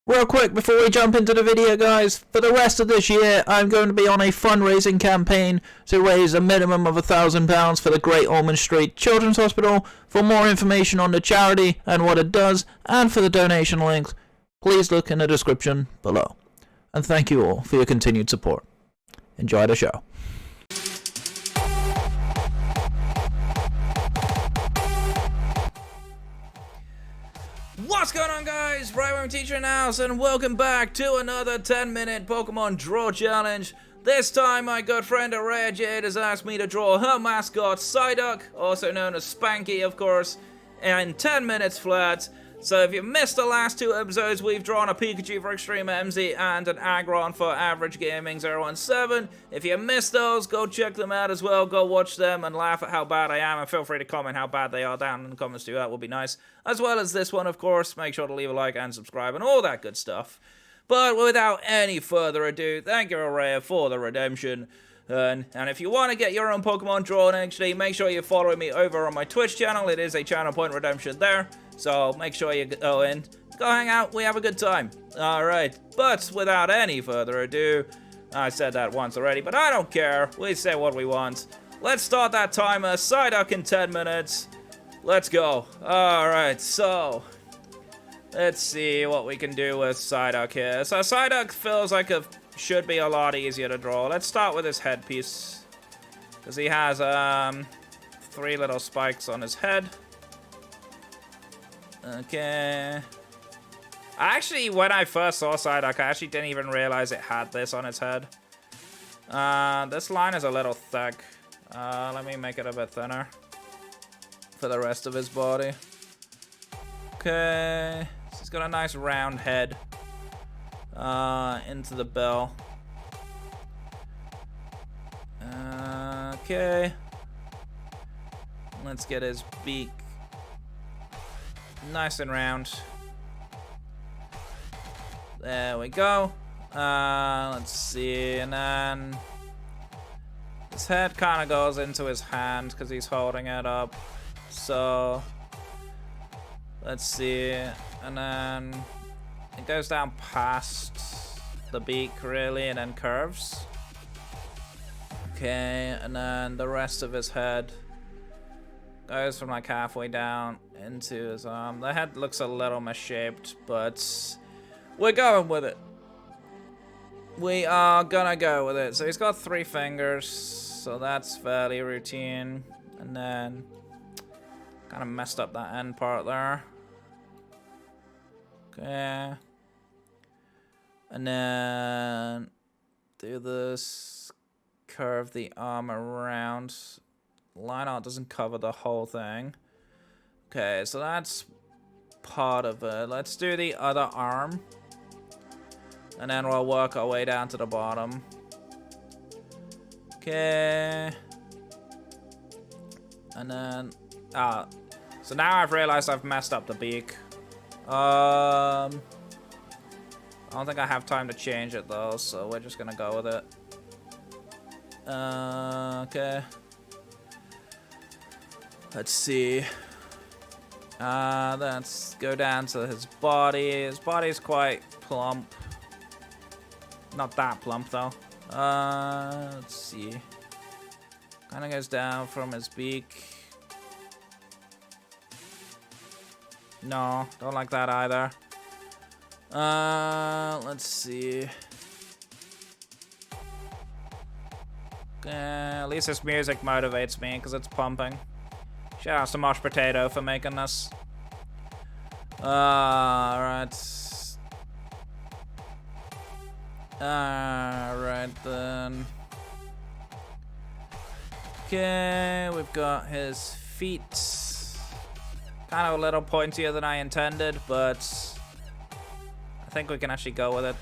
Real quick before we jump into the video, guys, for the rest of this year I'm going to be on a fundraising campaign to raise a minimum of £1,000 for the Great Ormond Street Children's Hospital. For more information on the charity and what it does, and for the donation links, please look in the description below. And thank you all for your continued support. Enjoy the show. What's going on, guys? Right Teacher in the house, and welcome back to another 10-minute Pokemon Draw Challenge. This time, my good friend Araya Jade has asked me to draw her mascot, Psyduck, also known as Spanky, of course, in 10 minutes flat. So if you missed the last two episodes, we've drawn a Pikachu for Extreme MZ and an Aggron for Average Gaming 017. If you missed those, go check them out as well. Go watch them and laugh at how bad I am, and feel free to comment how bad they are down in the comments too. That will be nice. As well as this one, of course. Make sure to leave a like and subscribe and all that good stuff. But without any further ado, thank you, Araya, for the redemption. And if you want to get your own Pokemon drawn, actually, make sure you're following me over on my Twitch channel. It is a channel point redemption there. So make sure you go in, go hang out, we have a good time. Alright, but without any further ado, I said that once already, but I don't care. We say what we want. Let's start that timer. Psyduck in 10 minutes. Let's go. Alright, so let's see what we can do with Psyduck here. So Psyduck feels like it should be a lot easier to draw. Let's start with his headpiece, because he has 3 little spikes on his head. Okay. Actually, when I first saw Psyduck, I actually didn't even realize it had this on its head. This line is a little thick. Let me make it a bit thinner for the rest of his body. Okay. So he's got a nice round head into the bill. Okay. Let's get his beak nice and round. There we go. Let's see, and then his head kind of goes into his hand because he's holding it up. So let's see, and then it goes down past the beak really, and then curves. Okay, and then the rest of his head goes from like halfway down into his arm. The head looks a little misshaped, but we're going with it. We are gonna go with it. So he's got 3 fingers, so that's fairly routine. And then kind of messed up that end part there. Okay. And then do this, curve the arm around. Line art doesn't cover the whole thing. Okay, so that's part of it. Let's do the other arm, and then we'll work our way down to the bottom. Okay. And then, so now I've realized I've messed up the beak. I don't think I have time to change it though, so we're just gonna go with it. Okay. Let's see. Let's go down to his body. His body's quite plump. Not that plump though. Let's see. Kind of goes down from his beak. No, don't like that either. Let's see. At least this music motivates me because it's pumping. Shout out to Mosh Potato for making this. Alright. Alright then. Okay, we've got his feet. Kind of a little pointier than I intended, but I think we can actually go with it.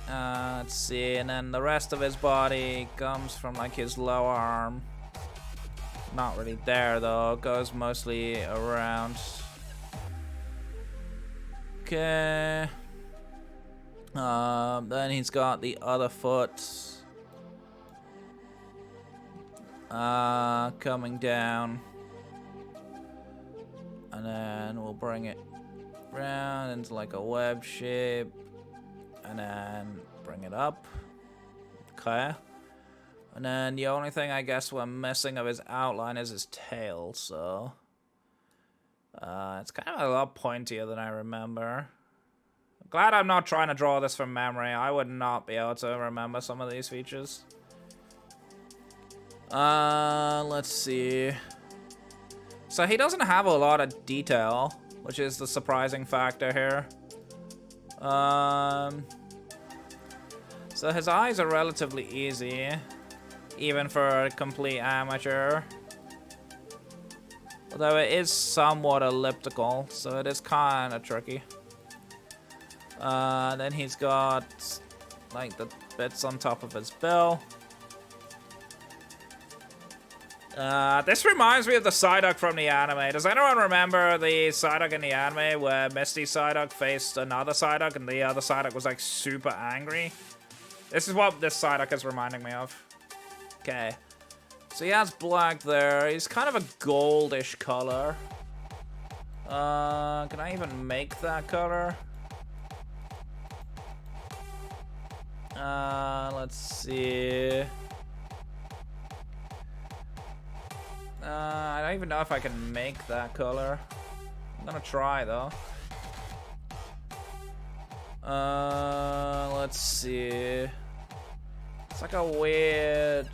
Let's see, and then the rest of his body comes from like his lower arm. Not really there though, it goes mostly around. Okay. Then he's got the other foot coming down. And then we'll bring it round into like a web shape. And then bring it up. Okay. And then the only thing I guess we're missing of his outline is his tail, so... it's kind of a lot pointier than I remember. I'm glad I'm not trying to draw this from memory. I would not be able to remember some of these features. Let's see. So he doesn't have a lot of detail, which is the surprising factor here. So his eyes are relatively easy, even for a complete amateur. Although it is somewhat elliptical, so it is kind of tricky. Then he's got like the bits on top of his bill. This reminds me of the Psyduck from the anime. Does anyone remember the Psyduck in the anime where Misty Psyduck faced another Psyduck and the other Psyduck was like super angry? This is what this Psyduck is reminding me of. Okay. So he has black there. He's kind of a goldish color. Can I even make that color? Let's see. I don't even know if I can make that color. I'm gonna try though. Let's see. It's like a weird,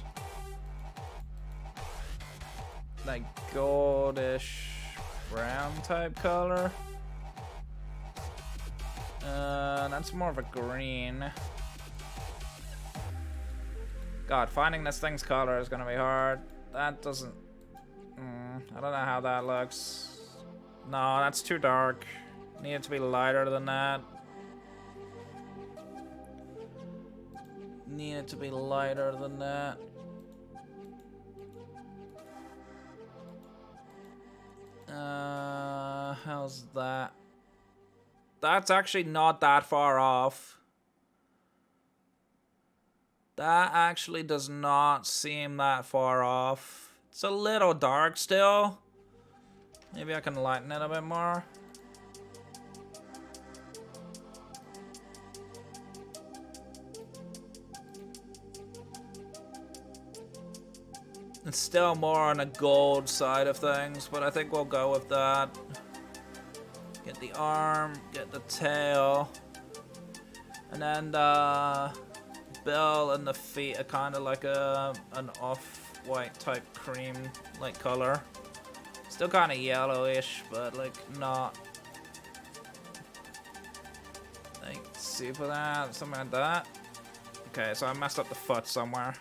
like goldish brown type color. That's more of a green. God, finding this thing's color is gonna be hard. That doesn't. I don't know how that looks. No, that's too dark. Need it to be lighter than that. Need it to be lighter than that. How's that? That's actually not that far off. That actually does not seem that far off. It's a little dark still. Maybe I can lighten it a bit more. It's still more on the gold side of things, but I think we'll go with that. Get the arm, get the tail, and then the bill and the feet are kind of like an off-white type cream like color. Still kind of yellowish, but like not like super that, something like that. Okay, so I messed up the foot somewhere.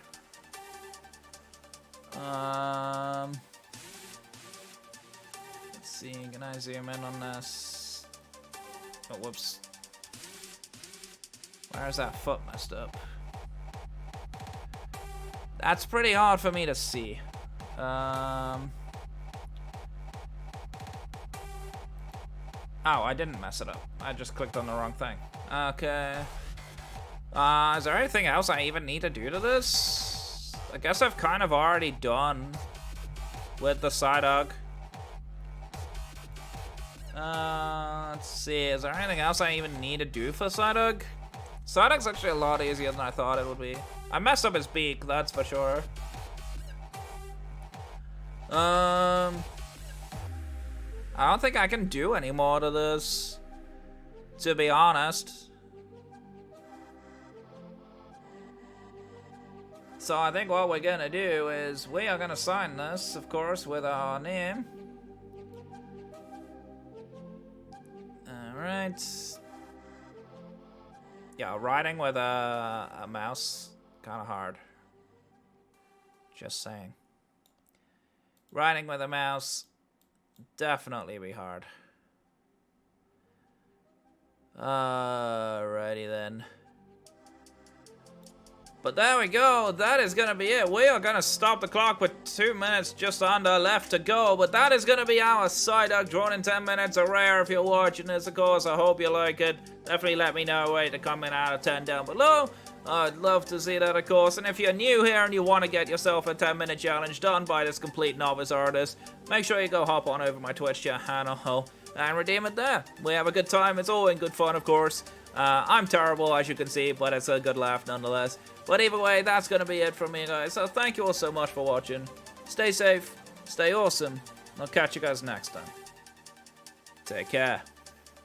Let's see, can I zoom in on this? Oh, whoops. Where's that foot messed up? That's pretty hard for me to see. Oh, I didn't mess it up. I just clicked on the wrong thing. Okay. Is there anything else I even need to do to this? I guess I've kind of already done with the Psyduck. Let's see. Is there anything else I even need to do for Psyduck? Psyduck's actually a lot easier than I thought it would be. I messed up his beak, that's for sure. I don't think I can do any more to this, to be honest. So I think what we're gonna do is we are gonna sign this, of course, with our name. Alright. Yeah, writing with a mouse, kind of hard. Just saying. Writing with a mouse, definitely be hard. Alrighty then. But there we go, that is gonna be it. We are gonna stop the clock with 2 minutes just under left to go. But that is gonna be our Psyduck drawn in 10 minutes. A rare if you're watching this, of course. I hope you like it. Definitely let me know, rate a comment out of 10 down below. I'd love to see that, of course. And if you're new here and you want to get yourself a 10-minute challenge done by this complete novice artist, make sure you go hop on over my Twitch channel. and redeem it there. We have a good time. It's all in good fun, of course. I'm terrible, as you can see, but it's a good laugh nonetheless. But either way, that's going to be it from me, guys. So thank you all so much for watching. Stay safe, stay awesome, and I'll catch you guys next time. Take care.